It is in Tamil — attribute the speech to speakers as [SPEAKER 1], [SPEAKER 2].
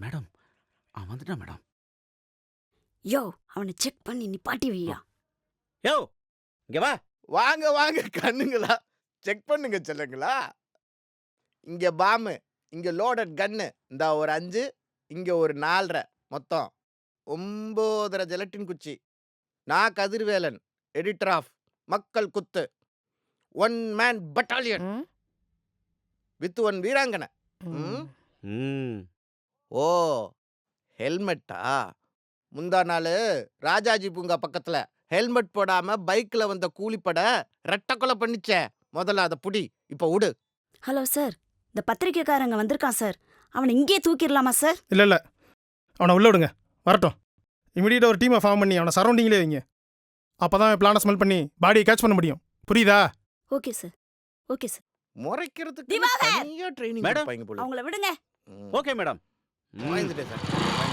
[SPEAKER 1] மேடம் அவன் வந்துட்டான் மேடம்.
[SPEAKER 2] யோ அவனை செக் பண்ணி நிப்பாட்டி வையா.
[SPEAKER 1] யோ இங்க வா.
[SPEAKER 3] வாங்க வாங்க கண்ணுங்களா, செக் பண்ணுங்க செல்லுங்களா. இங்க பாம்பு, இங்க லோடட் கன்னு, இந்த ஒரு 5, இங்க ஒரு 4.5, மொத்தம் 9 ஜெலட்டின் குச்சி. நான் கதிர்வேலன், எடிட்டர் ஆஃப் மக்கள் குத்து, 1 மேன் பட்டாலியன் வித் 1 வீராங்கனை. ஓ ஹெல்மெட்டா? முந்தா நாள் ராஜாஜி பூங்கா பக்கத்துல ஹெல்மெட் போடாம பைக்ல வந்த கூலிப்படை ரெட்டை கொலை பண்ணிச்சே, முதல்ல அதை புடி, இப்ப விடு.
[SPEAKER 2] ஹலோ சார், இந்த பத்திரிக்கைக்காரங்க வந்திருக்கான் சார். அவனை இங்கேயே தூக்கிடலாமா சார்?
[SPEAKER 4] இல்லை அவனை உள்ள விடுங்க, வரட்டும். இமீடியட்டாக ஒரு டீமை ஃபார்ம் பண்ணி அவனை சரௌண்டிங்லேயே வைங்க. அப்போ தான் பிளானை ஸ்மெல் பண்ணி பாடியை கேட்ச் பண்ண முடியும். புரியுதா?
[SPEAKER 2] Okay sir, okay sir.
[SPEAKER 3] முறைக்கிறதுக்கு
[SPEAKER 2] திவாகர்!
[SPEAKER 3] தனியா ட்ரைனிங்
[SPEAKER 1] மேடம்,
[SPEAKER 3] கொடுப்பாங்க போல.
[SPEAKER 2] அவங்கள விடுங்க.
[SPEAKER 1] Okay madam.
[SPEAKER 3] வாங்கிட்டேன் சார்.